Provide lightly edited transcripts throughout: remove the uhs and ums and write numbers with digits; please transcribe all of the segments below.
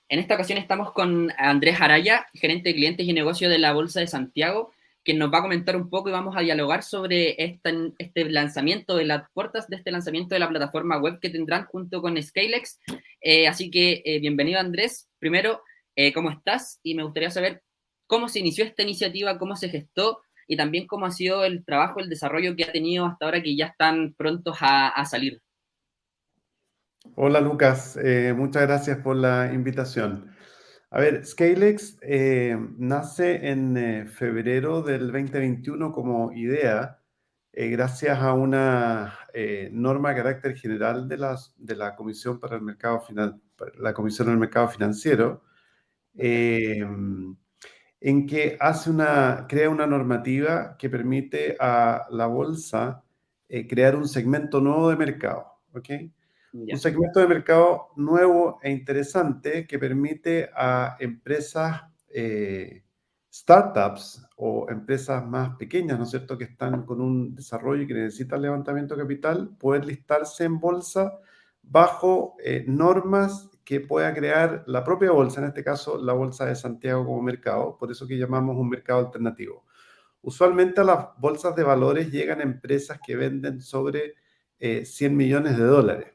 En esta ocasión estamos con Andrés Araya, gerente de clientes y negocio de la Bolsa de Santiago, quien nos va a comentar un poco y vamos a dialogar sobre este lanzamiento de las puertas de este lanzamiento de la plataforma web que tendrán junto con Scalex. Así que bienvenido Andrés. Primero, ¿cómo estás? Y me gustaría saber cómo se inició esta iniciativa, cómo se gestó y también cómo ha sido el trabajo, el desarrollo que ha tenido hasta ahora que ya están prontos a salir. Hola Lucas, muchas gracias por la invitación. A ver, Scalex nace en febrero del 2021 como idea, gracias a una norma de carácter general de la Comisión para el Mercado la Comisión del Mercado Financiero, Perfecto. en que crea una normativa que permite a la bolsa crear un segmento nuevo de mercado, ¿ok? Un Ya, segmento de mercado nuevo e interesante que permite a empresas, startups o empresas más pequeñas, ¿no es cierto?, que están con un desarrollo y que necesitan levantamiento de capital, poder listarse en bolsa bajo normas que pueda crear la propia bolsa, en este caso la Bolsa de Santiago como mercado, por eso que llamamos un mercado alternativo. Usualmente a las bolsas de valores llegan empresas que venden sobre 100 millones de dólares.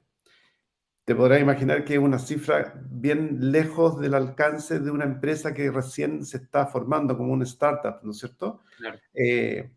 Te podrás imaginar que es una cifra bien lejos del alcance de una empresa que recién se está formando como una startup, ¿no es cierto? claro. Eh,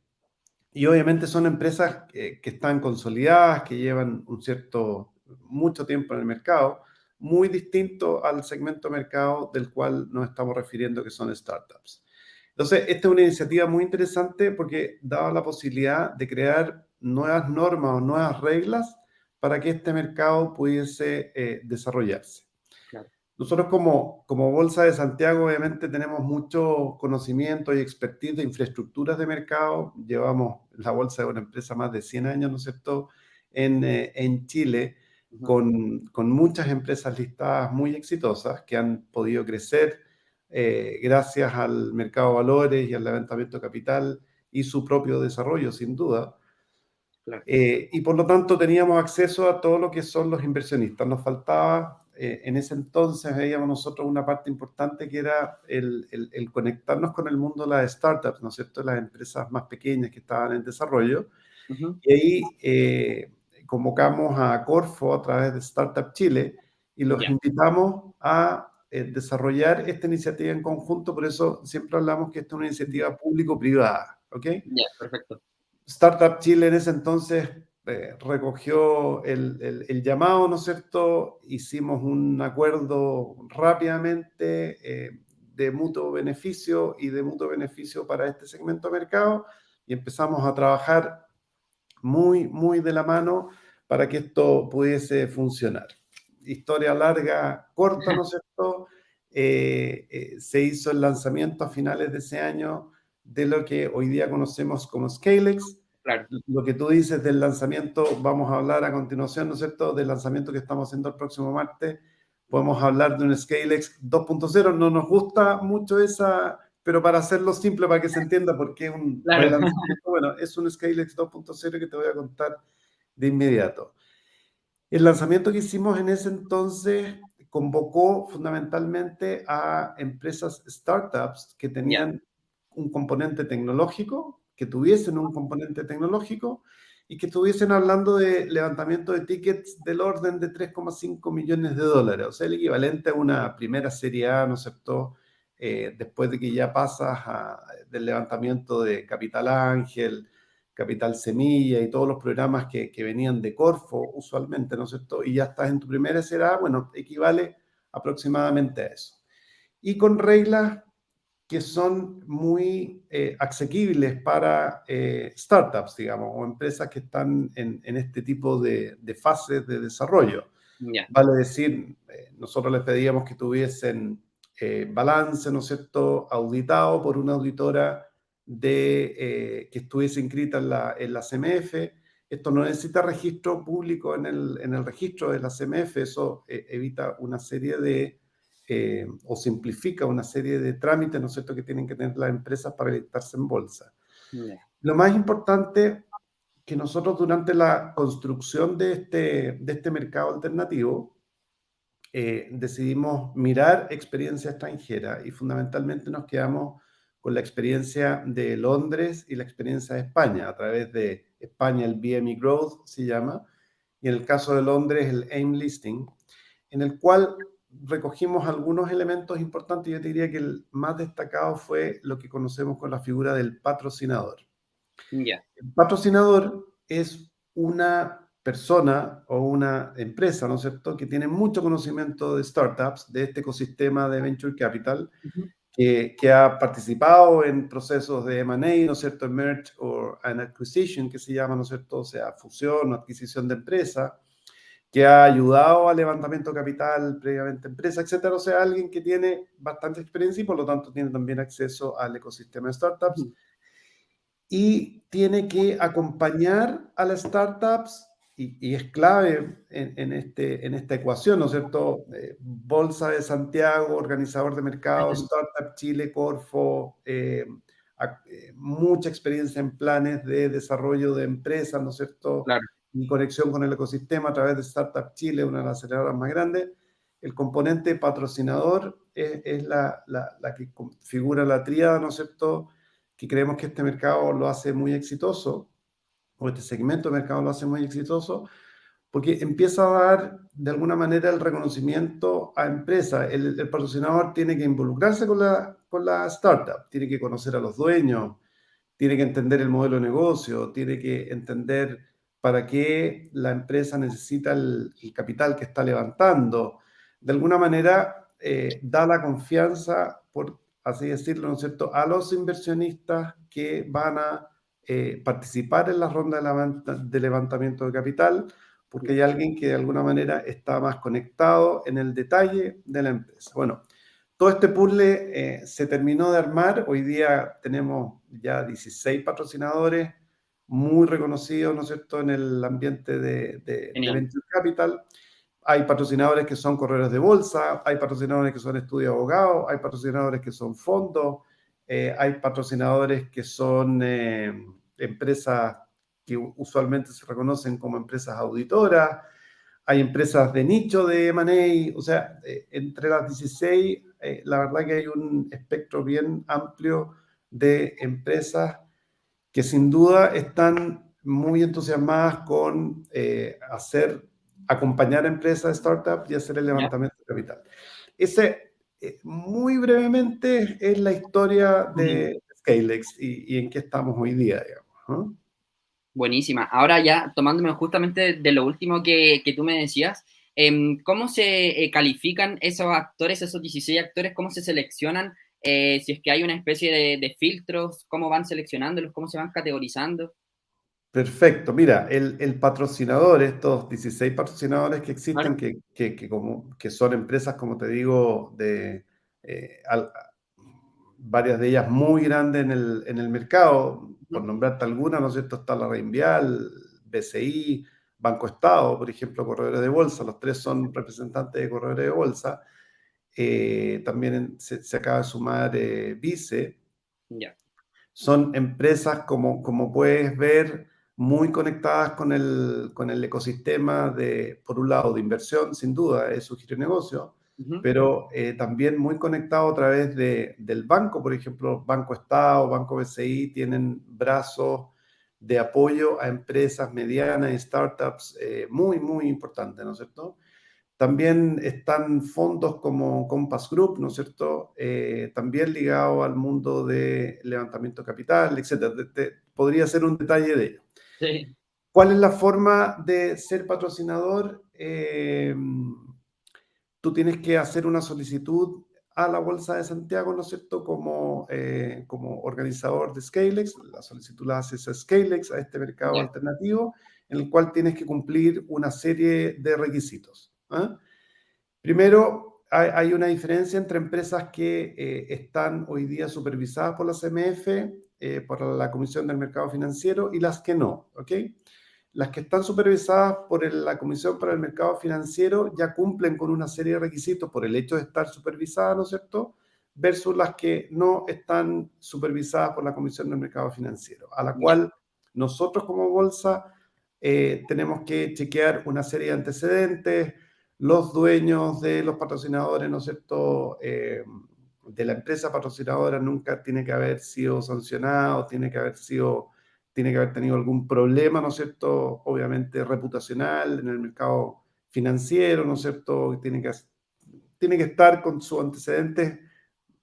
y obviamente son empresas que están consolidadas, que llevan mucho tiempo en el mercado, muy distinto al segmento de mercado del cual nos estamos refiriendo, que son startups. Entonces, esta es una iniciativa muy interesante porque daba la posibilidad de crear nuevas normas o nuevas reglas para que este mercado pudiese desarrollarse. Claro. Nosotros como Bolsa de Santiago obviamente tenemos mucho conocimiento y expertise de infraestructuras de mercado. Llevamos la Bolsa de una empresa más de 100 años, ¿no es cierto?, en Chile, Ujú. con muchas empresas listadas muy exitosas que han podido crecer gracias al mercado de valores y al levantamiento de capital y su propio desarrollo, sin duda. Claro. Y por lo tanto teníamos acceso a todo lo que son los inversionistas. Nos faltaba, en ese entonces veíamos nosotros una parte importante que era el conectarnos con el mundo de las startups, ¿no es cierto?, las empresas más pequeñas que estaban en desarrollo. Ujú. Y ahí convocamos a Corfo a través de Startup Chile y los Ya, invitamos a desarrollar esta iniciativa en conjunto. Por eso siempre hablamos que esta es una iniciativa público-privada, ¿ok? ya, perfecto. Startup Chile en ese entonces recogió el llamado, ¿no es cierto? Hicimos un acuerdo rápidamente de mutuo beneficio y de mutuo beneficio para este segmento de mercado y empezamos a trabajar muy, muy de la mano para que esto pudiese funcionar. Historia larga, corta, ¿no es cierto? Se hizo el lanzamiento a finales de ese año de lo que hoy día conocemos como Scalex. Claro. Lo que tú dices del lanzamiento, vamos a hablar a continuación, ¿no es cierto?, del lanzamiento que estamos haciendo el próximo martes. Podemos hablar de un Scalex 2.0. No nos gusta mucho esa, pero para hacerlo simple, para que se entienda por qué es un Claro. relanzamiento, bueno, es un Scalex 2.0 que te voy a contar de inmediato. El lanzamiento que hicimos en ese entonces convocó fundamentalmente a empresas startups que Ya, tenían un componente tecnológico, que tuviesen un componente tecnológico y que estuviesen hablando de levantamiento de tickets del orden de 3,5 millones de dólares, o sea, el equivalente a una primera serie A, ¿no es cierto? Después de que ya pasas del levantamiento de Capital Ángel, Capital Semilla y todos los programas que venían de Corfo usualmente, ¿no es cierto? Y ya estás en tu primera SRA, bueno, equivale aproximadamente a eso. Y con reglas que son muy asequibles para startups, digamos, o empresas que están en este tipo de fases de desarrollo. ya, Vale decir, nosotros les pedíamos que tuviesen balance, ¿no es cierto?, auditado por una auditora que estuviese inscrita en la CMF. Esto no necesita registro público en el registro de la CMF, eso evita una serie o simplifica una serie de trámites, ¿no es cierto?, que tienen que tener las empresas para listarse en bolsa. ya, Lo más importante que nosotros durante la construcción de este mercado alternativo decidimos mirar experiencia extranjera y fundamentalmente nos quedamos con la experiencia de Londres y la experiencia de España. A través de España el BME Growth se llama, y en el caso de Londres el AIM Listing, en el cual recogimos algunos elementos importantes. Yo te diría que el más destacado fue lo que conocemos con la figura del patrocinador. Ya, El patrocinador es una persona o una empresa, ¿no es cierto?, que tiene mucho conocimiento de startups, de este ecosistema de venture capital, ujú, que ha participado en procesos de M&A, ¿no es cierto?, merge or an acquisition, que se llama, ¿no es cierto?, o sea, fusión o adquisición de empresa, que ha ayudado al levantamiento de capital previamente empresa, etcétera. O sea, alguien que tiene bastante experiencia y por lo tanto tiene también acceso al ecosistema de startups ujú, y tiene que acompañar a las startups y es clave en esta ecuación, ¿no es cierto? Bolsa de Santiago, organizador de mercados, Startup Chile, Corfo, mucha experiencia en planes de desarrollo de empresas, ¿no es cierto? claro, Y conexión con el ecosistema a través de Startup Chile, una de las aceleradoras más grandes. El componente patrocinador es la que configura la tríada, ¿no es cierto?, que creemos que este mercado lo hace muy exitoso, o este segmento de mercado lo hace muy exitoso, porque empieza a dar de alguna manera el reconocimiento a empresas. El patrocinador tiene que involucrarse con la startup, tiene que conocer a los dueños, tiene que entender el modelo de negocio, tiene que entender para qué la empresa necesita el capital que está levantando. De alguna manera, da la confianza, por así decirlo, ¿no es cierto?, a los inversionistas que van a participar en la ronda de levantamiento de capital, porque hay alguien que de alguna manera está más conectado en el detalle de la empresa. Bueno, todo este puzzle se terminó de armar. Hoy día tenemos ya 16 patrocinadores muy reconocidos, ¿no es cierto?, en el ambiente de genial. Venture Capital. Hay patrocinadores que son corredores de bolsa, hay patrocinadores que son estudios de abogados, hay patrocinadores que son fondos, hay patrocinadores que son empresas que usualmente se reconocen como empresas auditoras, hay empresas de nicho de M&A, o sea, entre las 16, la verdad que hay un espectro bien amplio de empresas que sin duda están muy entusiasmadas con acompañar a empresas de startup y hacer el ¿Ya? levantamiento de capital. Ese, muy brevemente, es la historia Ujú. de Scalex y en qué estamos hoy día, digamos, ¿no? Buenísima. Ahora ya, tomándome justamente de lo último que tú me decías, ¿cómo se califican esos actores, esos 16 actores? ¿Cómo se seleccionan? Si es que hay una especie de filtros, ¿cómo van seleccionándolos? ¿Cómo se van categorizando? Perfecto. Mira, el patrocinador, estos 16 patrocinadores que existen, Claro. que son empresas, como te digo, eh, al- varias de ellas muy grandes en el mercado, por Ujú. nombrarte algunas, ¿no es cierto? Está la Reinvial, BCI, Banco Estado, por ejemplo, corredores de bolsa, los tres son representantes de corredores de bolsa. También se acaba de sumar Vice. Ya, Son empresas, como puedes ver, muy conectadas con el ecosistema por un lado, de inversión, sin duda, es su giro de negocio, ujú, pero también muy conectado a través del banco. Por ejemplo, Banco Estado, Banco BCI tienen brazos de apoyo a empresas medianas y startups muy, muy importantes, ¿no es cierto? También están fondos como Compass Group, ¿no es cierto? También ligado al mundo de levantamiento de capital, etcétera. Podría ser un detalle de ello. sí, ¿Cuál es la forma de ser patrocinador? Tú tienes que hacer una solicitud a la Bolsa de Santiago, ¿no es cierto?, como organizador de Scalex. La solicitud la haces a Scalex, a este mercado ya, alternativo, en el cual tienes que cumplir una serie de requisitos. ¿Ah? Primero, hay una diferencia entre empresas que están hoy día supervisadas por la CMF, por la Comisión del Mercado Financiero, y las que no, ¿ok? Las que están supervisadas por la Comisión para el Mercado Financiero ya cumplen con una serie de requisitos por el hecho de estar supervisadas, ¿no es cierto? Versus las que no están supervisadas por la Comisión del Mercado Financiero, a la ya, cual nosotros como bolsa tenemos que chequear una serie de antecedentes, los dueños de los patrocinadores, ¿no es cierto?, de la empresa patrocinadora nunca tiene que haber sido sancionado, tiene que haber tenido algún problema, ¿no es cierto?, obviamente reputacional en el mercado financiero, ¿no es cierto?, tiene que estar con sus antecedentes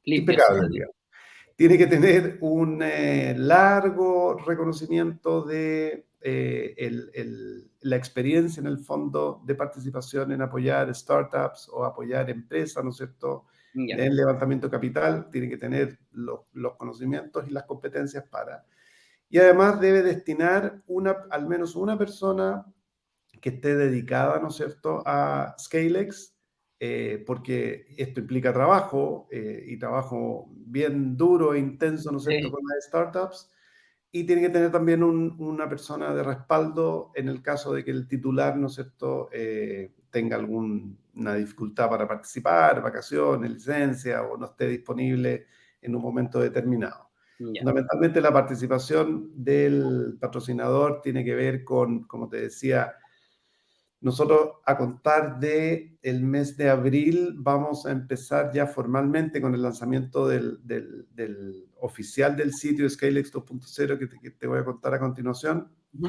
Limpios. impecables, digamos. Tiene que tener un largo reconocimiento de la experiencia en el fondo de participación en apoyar startups o apoyar empresas, ¿no es cierto?, Ya, en levantamiento de capital, tiene que tener los conocimientos y las competencias para. Y además debe destinar al menos una persona que esté dedicada, ¿no es cierto?, a Scalex, porque esto implica trabajo, y trabajo bien duro e intenso, ¿no es cierto?, sí, con las startups, y tiene que tener también una persona de respaldo en el caso de que el titular, ¿no es cierto?, tenga alguna dificultad para participar, vacaciones, licencia, o no esté disponible en un momento determinado. ya, Fundamentalmente la participación del patrocinador tiene que ver con, como te decía, nosotros a contar de el mes de abril vamos a empezar ya formalmente con el lanzamiento del oficial del sitio Scalex 2.0 que te voy a contar a continuación. ujú,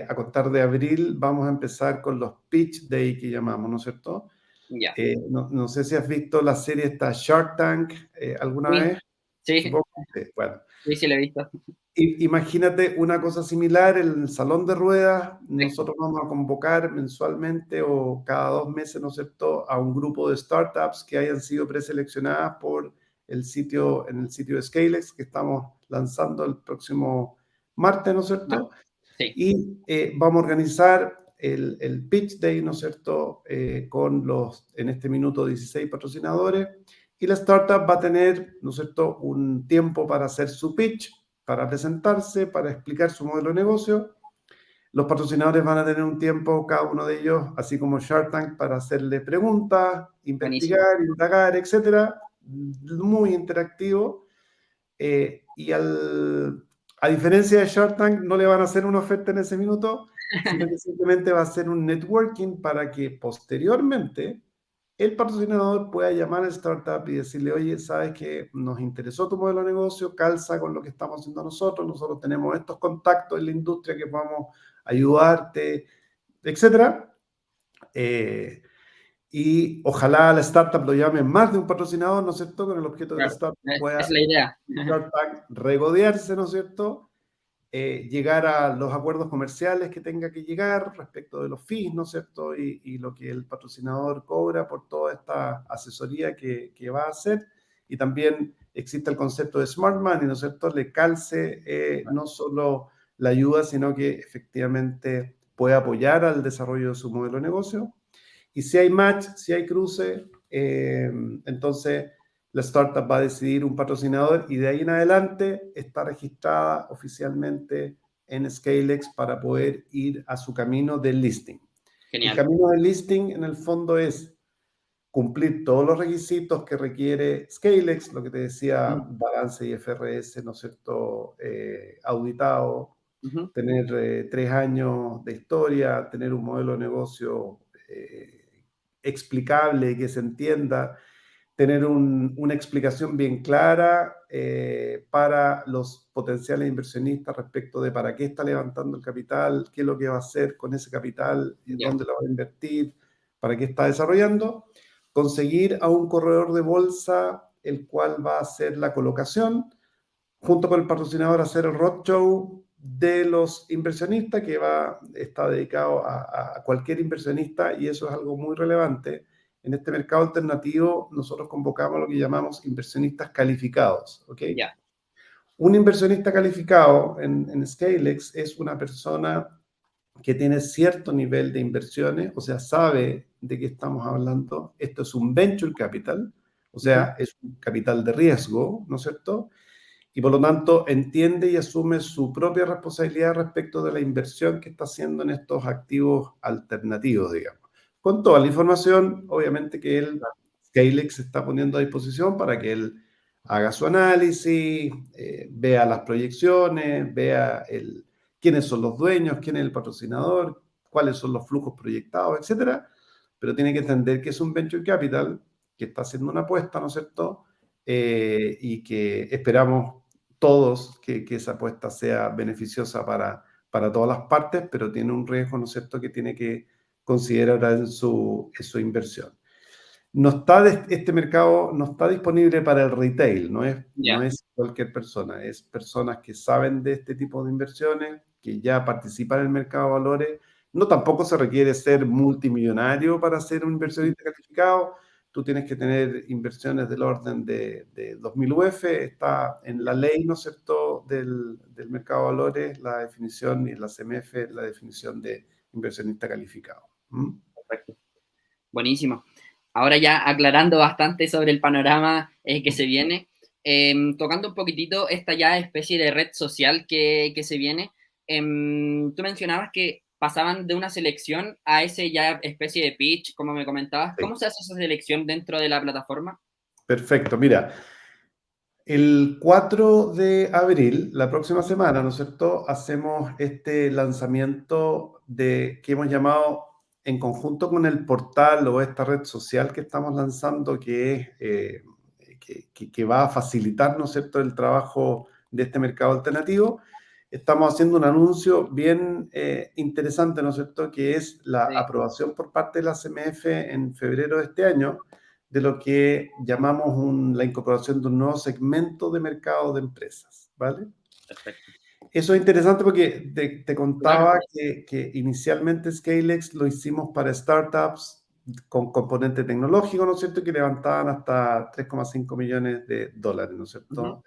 A contar de abril vamos a empezar con los Pitch Day que llamamos, ¿no es cierto? ya. No sé si has visto la serie esta Shark Tank alguna Sí, vez, sí, supongo. Bueno, sí, sí, lo he visto. Imagínate una cosa similar en el salón de ruedas. Perfecto. Nosotros vamos a convocar mensualmente o cada 2 meses, ¿no es cierto?, a un grupo de startups que hayan sido preseleccionadas por en el sitio de Scalex, que estamos lanzando el próximo martes, ¿no es cierto? Sí, Y vamos a organizar el Pitch Day, ¿no es cierto?, con en este minuto, 16 patrocinadores. Y la startup va a tener, ¿no es cierto?, un tiempo para hacer su pitch, para presentarse, para explicar su modelo de negocio. Los patrocinadores van a tener un tiempo, cada uno de ellos, así como Shark Tank, para hacerle preguntas, buenísimo. investigar, indagar, etcétera. Muy interactivo. A diferencia de Shark Tank, no le van a hacer una oferta en ese minuto, sino que simplemente va a ser un networking para que posteriormente el patrocinador pueda llamar al startup y decirle, oye, sabes que nos interesó tu modelo de negocio, calza con lo que estamos haciendo nosotros tenemos estos contactos en la industria que podamos ayudarte, etcétera. Eh, y ojalá la startup lo llame más de un patrocinador, ¿no es cierto?, con el objeto de que la Claro, startup es pueda la idea. Shark Tank regodearse, ¿no es cierto?, llegar a los acuerdos comerciales que tenga que llegar respecto de los fees, ¿no es cierto?, y lo que el patrocinador cobra por toda esta asesoría que va a hacer. Y también existe el concepto de Smart Money, ¿no es cierto?, le calce no solo la ayuda, sino que efectivamente puede apoyar al desarrollo de su modelo de negocio. Y si hay match, si hay cruce, entonces la startup va a decidir un patrocinador y de ahí en adelante está registrada oficialmente en Scalex para poder ir a su camino del listing. El Genial. camino del listing en el fondo es cumplir todos los requisitos que requiere Scalex, lo que te decía, Mm, balance IFRS, ¿no es cierto?, auditado, ujú, tener 3 años de historia, tener un modelo de negocio explicable, que se entienda, tener una explicación bien clara para los potenciales inversionistas respecto de para qué está levantando el capital, qué es lo que va a hacer con ese capital, ya, dónde lo va a invertir, para qué está desarrollando, conseguir a un corredor de bolsa el cual va a hacer la colocación, junto con el patrocinador hacer el roadshow de los inversionistas, que está dedicado a cualquier inversionista, y eso es algo muy relevante. En este mercado alternativo nosotros convocamos lo que llamamos inversionistas calificados, ¿ok? ya, Un inversionista calificado en Scalex es una persona que tiene cierto nivel de inversiones, o sea, sabe de qué estamos hablando. Esto es un venture capital, o ujú, sea, es un capital de riesgo, ¿no es cierto?, y por lo tanto entiende y asume su propia responsabilidad respecto de la inversión que está haciendo en estos activos alternativos, digamos. Con toda la información, obviamente, que Scalex está poniendo a disposición para que él haga su análisis, vea las proyecciones, vea quiénes son los dueños, quién es el patrocinador, cuáles son los flujos proyectados, etcétera, pero tiene que entender que es un venture capital, que está haciendo una apuesta, ¿no es cierto? Y que esperamos todos que esa apuesta sea beneficiosa para todas las partes, pero tiene un riesgo, ¿no es cierto?, que tiene que considerar en su inversión. No está este mercado no está disponible para el retail, no Ya. es cualquier persona, es personas que saben de este tipo de inversiones, que ya participan en el mercado de valores. No tampoco se requiere ser multimillonario para ser un Ujú. inversionista calificado. Tú tienes que tener inversiones del orden de 2.000 UF, está en la ley, ¿no es cierto?, del mercado de valores, la definición, y en la CMF, la definición de inversionista calificado. ¿Mm? Perfecto. Buenísimo. Ahora ya aclarando bastante sobre el panorama que se viene, tocando un poquitito esta ya especie de red social que se viene, tú mencionabas que pasaban de una selección a ese ya especie de pitch, como me comentabas. Sí. ¿Cómo se hace esa selección dentro de la plataforma? Perfecto, mira, el 4 de abril, la próxima semana, ¿no es cierto?, hacemos este lanzamiento que hemos llamado en conjunto con el portal o esta red social que estamos lanzando, que va a facilitar, ¿no es cierto?, el trabajo de este mercado alternativo. Estamos haciendo un anuncio bien interesante, ¿no es cierto?, que es la Sí. aprobación por parte de la CMF en febrero de este año de lo que llamamos la incorporación de un nuevo segmento de mercado de empresas, ¿vale? Perfecto. Eso es interesante porque te Claro. contaba que inicialmente Scalex lo hicimos para startups con componente tecnológico, ¿no es cierto?, que levantaban hasta 3,5 millones de dólares, ¿no es Ujú. cierto?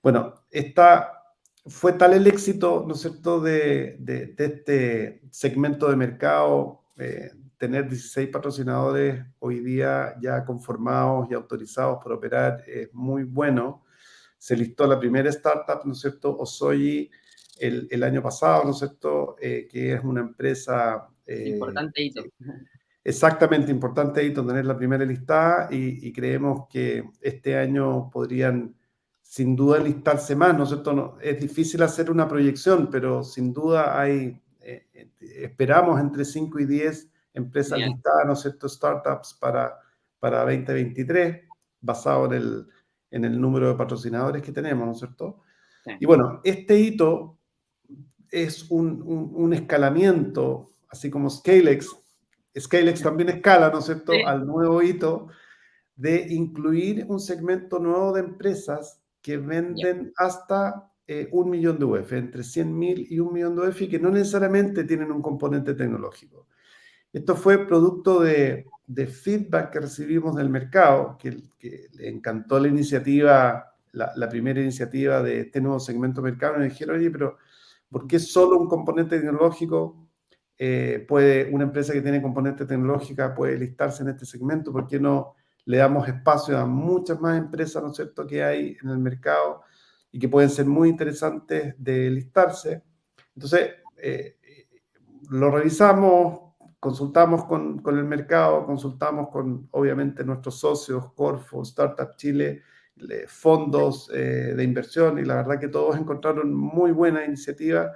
Bueno, fue tal el éxito, ¿no es cierto?, de este segmento de mercado, tener 16 patrocinadores hoy día ya conformados y autorizados para operar es muy bueno. Se listó la primera startup, ¿no es cierto?, Osoyi, el año pasado, ¿no es cierto?, que es una empresa Importante hito. exactamente importante ahí tener la primera listada y creemos que este año podrían sin duda listarse más, ¿no es cierto? Es difícil hacer una proyección, pero sin duda esperamos entre 5 y 10 empresas Genial. listadas, ¿no es cierto? Startups para 2023, basado en el número de patrocinadores que tenemos, ¿no es cierto? Sí. Y bueno, este hito es un escalamiento, así como Scalex. Scalex también escala, ¿no es cierto?, Sí. al nuevo hito de incluir un segmento nuevo de empresas que Ya. venden hasta 1 millón de UF, entre 100.000 y 1 millón de UF, y que no necesariamente tienen un componente tecnológico. Esto fue producto de feedback que recibimos del mercado, que le encantó la iniciativa, la primera iniciativa de este nuevo segmento de mercado, y nos dijeron, oye, pero ¿por qué solo un componente tecnológico una empresa que tiene componente tecnológica puede listarse en este segmento? ¿Por qué no le damos espacio a muchas más empresas, ¿no es cierto?, que hay en el mercado y que pueden ser muy interesantes de listarse? Entonces, lo revisamos, consultamos con el mercado, consultamos con, obviamente, nuestros socios, Corfo, Startup Chile, fondos de inversión, y la verdad que todos encontraron muy buena iniciativa.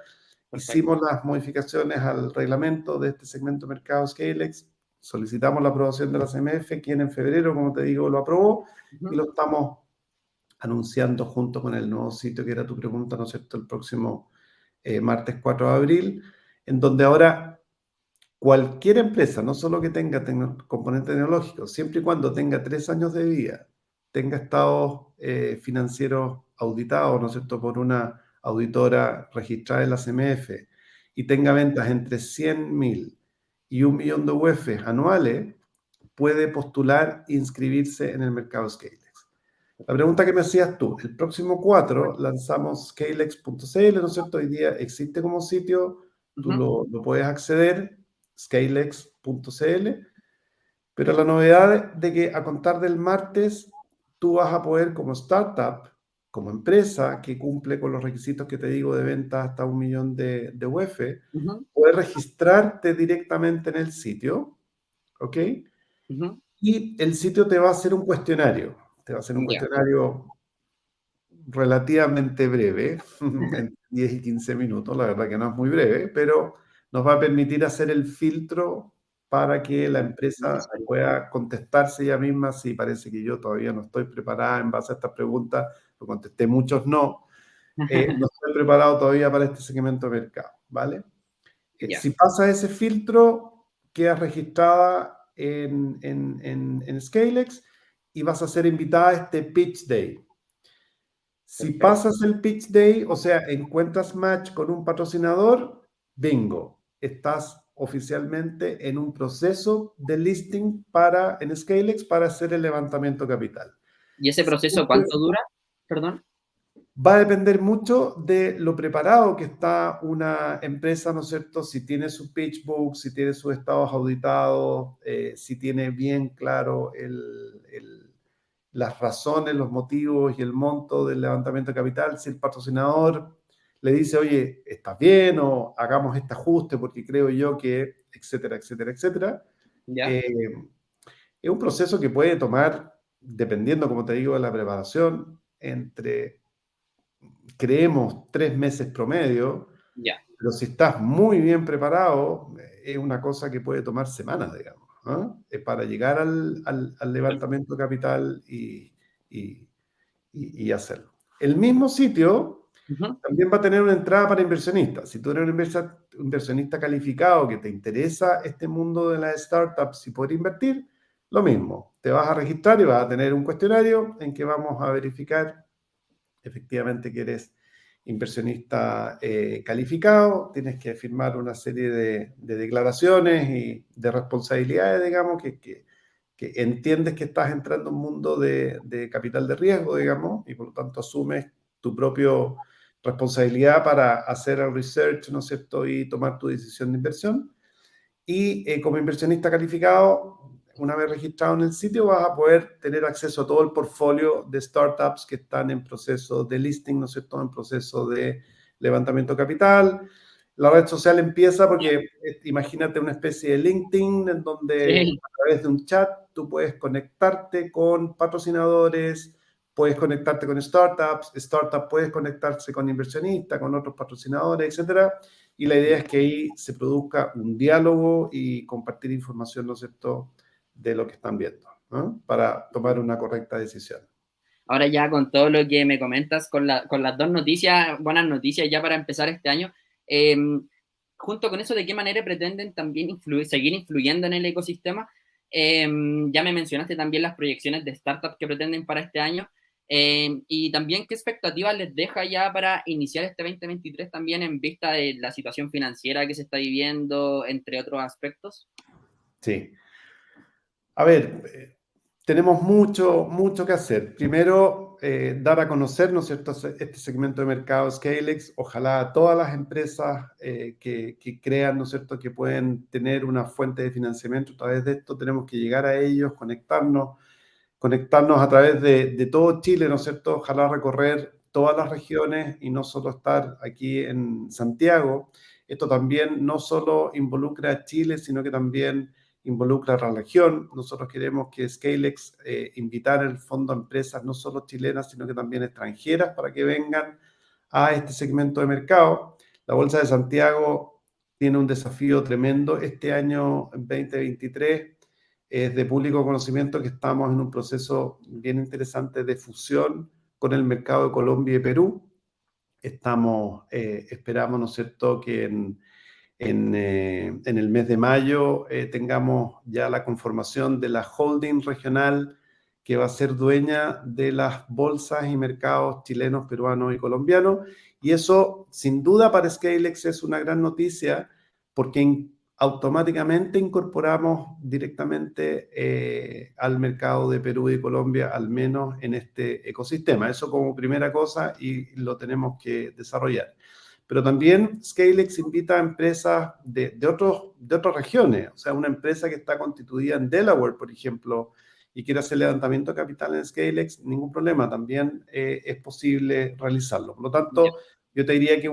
Perfecto. Hicimos las modificaciones al reglamento de este segmento de mercado Scalex, solicitamos la aprobación de la CMF, quien en febrero, como te digo, lo aprobó, y Ujú. lo estamos anunciando junto con el nuevo sitio, que era tu pregunta, ¿no es cierto?, el próximo martes 4 de abril, en donde ahora cualquier empresa, no solo que tenga componente tecnológico, siempre y cuando tenga 3 años de vida, tenga estados financieros auditados, ¿no es cierto?, por una auditora registrada en la CMF, y tenga ventas entre 100.000 y 1 millón de UF anuales, puede postular e inscribirse en el mercado Scalex. La pregunta que me hacías tú, el próximo 4 lanzamos scalex.cl, ¿no es cierto? Hoy día existe como sitio, tú Ujú. lo puedes acceder, scalex.cl, pero la novedad de que a contar del martes tú vas a poder, como startup, como empresa que cumple con los requisitos que te digo de venta hasta 1 millón de UF, Ujú. poder registrarte directamente en el sitio, ¿ok? Ujú. Y el sitio te va a hacer un cuestionario. Te va a hacer un Ya. cuestionario relativamente breve, entre 10 y 15 minutos, la verdad que no es muy breve, pero nos va a permitir hacer el filtro para que la empresa Necesario. pueda contestarse ella misma si parece que yo todavía no estoy preparada en base a estas preguntas, lo contesté muchos no, no estoy preparado todavía para este segmento de mercado, ¿vale? Ya, Si pasa ese filtro, quedas registrada en Scalex y vas a ser invitada a este Pitch Day. Si perfecto. pasas el Pitch Day, o sea, encuentras match con un patrocinador, bingo, estás oficialmente en un proceso de listing en Scalex para hacer el levantamiento capital. ¿Y ese proceso cuánto dura? Perdón. Va a depender mucho de lo preparado que está una empresa, ¿no es cierto? Si tiene su pitch book, si tiene sus estados auditados, si tiene bien claro las razones, los motivos y el monto del levantamiento de capital, si el patrocinador le dice, oye, ¿estás bien? O hagamos este ajuste porque creo yo que, etcétera, etcétera, etcétera. Ya, Eh, es un proceso que puede tomar, dependiendo, como te digo, de la preparación, creemos 3 meses promedio, ya, pero si estás muy bien preparado, es una cosa que puede tomar semanas, digamos, ¿no? Para llegar al levantamiento de capital y, y hacerlo. El mismo sitio ujú, también va a tener una entrada para inversionistas. Si tú eres un inversionista calificado que te interesa este mundo de las startups y poder invertir, lo mismo. Te vas a registrar y vas a tener un cuestionario en que vamos a verificar efectivamente que eres inversionista calificado, tienes que firmar una serie de declaraciones y de responsabilidades, digamos, que entiendes que estás entrando en un mundo de capital de riesgo, digamos, y por lo tanto asumes tu propia responsabilidad para hacer el research, ¿no es cierto?, y tomar tu decisión de inversión. Y como inversionista calificado, una vez registrado en el sitio, vas a poder tener acceso a todo el portfolio de startups que están en proceso de listing, ¿no es cierto?, en proceso de levantamiento de capital. La red social empieza porque imagínate una especie de LinkedIn en donde sí, a través de un chat tú puedes conectarte con patrocinadores, puedes conectarte con startups puedes conectarse con inversionistas, con otros patrocinadores, etcétera. Y la idea es que ahí se produzca un diálogo y compartir información, ¿no es cierto?, de lo que están viendo, ¿no? Para tomar una correcta decisión. ahora ya con todo lo que me comentas, con las dos noticias, buenas noticias ya para empezar este año, eh, junto con eso, ¿de qué manera pretenden también seguir influyendo en el ecosistema? Ya me mencionaste también las proyecciones de startups que pretenden para este año, y también qué expectativas les deja ya para iniciar este 2023 también en vista de la situación financiera que se está viviendo, entre otros aspectos. Sí. A ver, tenemos mucho que hacer. Primero, dar a conocer, ¿no es cierto?, este segmento de mercado Scalex. Ojalá todas las empresas que crean, ¿no es cierto?, que pueden tener una fuente de financiamiento a través de esto, tenemos que llegar a ellos, conectarnos a través de todo Chile, ¿no es cierto? Ojalá recorrer todas las regiones y no solo estar aquí en Santiago. Esto también no solo involucra a Chile, sino que también involucra a la región. Nosotros queremos que Scalex invitar en el fondo a empresas no solo chilenas, sino que también extranjeras para que vengan a este segmento de mercado. La Bolsa de Santiago tiene un desafío tremendo este año 2023. Es de público conocimiento que estamos en un proceso bien interesante de fusión con el mercado de Colombia y Perú. Esperamos, ¿no es cierto?, que en el mes de mayo tengamos ya la conformación de la holding regional que va a ser dueña de las bolsas y mercados chilenos, peruanos y colombianos. Y eso, sin duda, para Scalex es una gran noticia porque automáticamente incorporamos directamente al mercado de Perú y Colombia, al menos en este ecosistema. Eso como primera cosa y lo tenemos que desarrollar. Pero también Scalex invita a empresas de otras regiones, o sea, una empresa que está constituida en Delaware, por ejemplo, y quiere hacer levantamiento de capital en Scalex, ningún problema, también es posible realizarlo. Por lo Ya, tanto, yo te diría que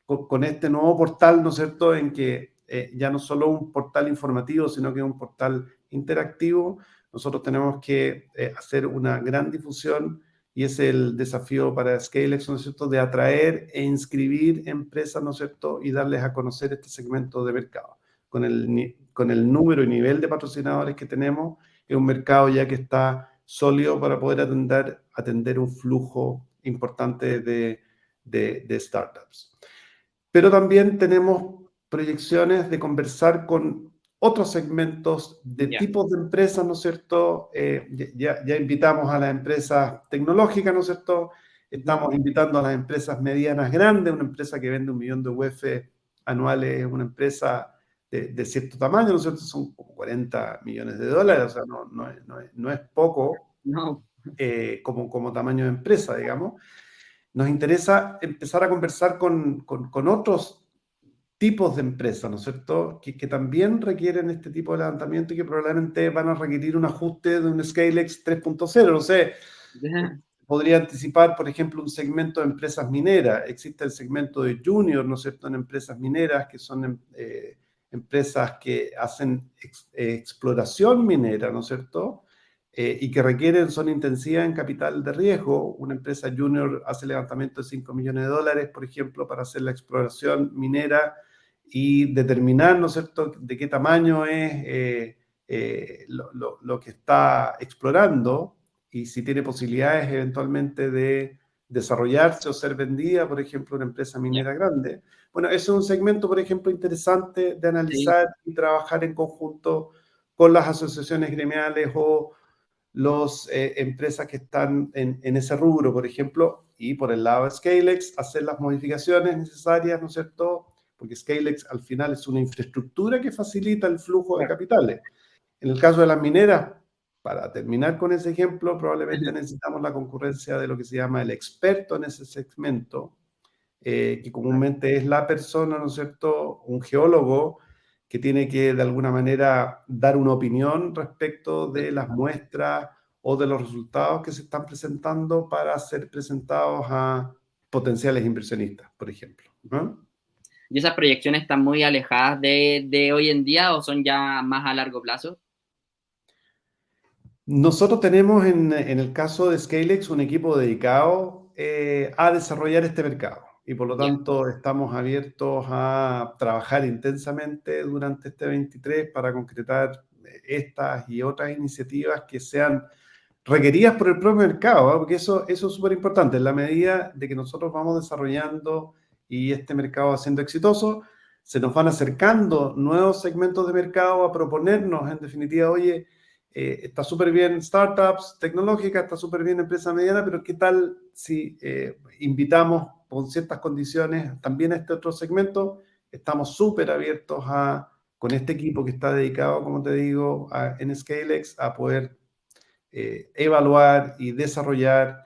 con este nuevo portal, ¿no es cierto?, en que ya no solo un portal informativo, sino que un portal interactivo, nosotros tenemos que hacer una gran difusión y es el desafío para Scalex, ¿no es cierto?, de atraer e inscribir empresas, ¿no es cierto?, y darles a conocer este segmento de mercado. con el número y nivel de patrocinadores que tenemos, es un mercado ya que está sólido para poder atender un flujo importante de startups. Pero también tenemos proyecciones de conversar con otros segmentos de Ya. tipos de empresas, ¿no es cierto? Ya invitamos a las empresas tecnológicas, ¿no es cierto? Estamos invitando a las empresas medianas grandes, una empresa que vende 1 millón de UF anuales, una empresa de cierto tamaño, ¿no es cierto? Son como 40 millones de dólares, o sea, no es poco No, como tamaño de empresa, digamos. Nos interesa empezar a conversar con otros tipos de empresas, ¿no es cierto?, que también requieren este tipo de levantamiento y que probablemente van a requerir un ajuste de un Scalex 3.0. No sé, podría anticipar, por ejemplo, un segmento de empresas mineras. Existe el segmento de junior, ¿no es cierto?, en empresas mineras, que son empresas que hacen exploración minera, ¿no es cierto?, y que son intensivas en capital de riesgo. Una empresa junior hace levantamiento de 5 millones de dólares, por ejemplo, para hacer la exploración minera y determinar, ¿no es cierto?, de qué tamaño es lo que está explorando y si tiene posibilidades eventualmente de desarrollarse o ser vendida, por ejemplo, una empresa ya. minera grande. Bueno, ese es un segmento, por ejemplo, interesante de Sí, analizar y trabajar en conjunto con las asociaciones gremiales o las empresas que están en ese rubro, por ejemplo, y por el lado de Scalex, hacer las modificaciones necesarias, ¿no es cierto? Porque Scalex al final es una infraestructura que facilita el flujo de claro. capitales. En el caso de las mineras, para terminar con ese ejemplo, probablemente necesitamos la concurrencia de lo que se llama el experto en ese segmento, que comúnmente es la persona, ¿no es cierto?, un geólogo que tiene que de alguna manera dar una opinión respecto de las muestras o de los resultados que se están presentando para ser presentados a potenciales inversionistas, por ejemplo, ¿no? ¿Y esas proyecciones están muy alejadas de hoy en día o son ya más a largo plazo? Nosotros tenemos en el caso de Scalex un equipo dedicado a desarrollar este mercado y por lo Ya, tanto estamos abiertos a trabajar intensamente durante este 23 para concretar estas y otras iniciativas que sean requeridas por el propio mercado, ¿no? Porque eso es súper importante. En la medida de que nosotros vamos desarrollando y este mercado va siendo exitoso, se nos van acercando nuevos segmentos de mercado a proponernos, en definitiva, oye, está súper bien startups tecnológicas, está súper bien empresa mediana, pero ¿qué tal si invitamos con ciertas condiciones también a este otro segmento? Estamos súper abiertos con este equipo que está dedicado, como te digo, en Scalex, a poder evaluar y desarrollar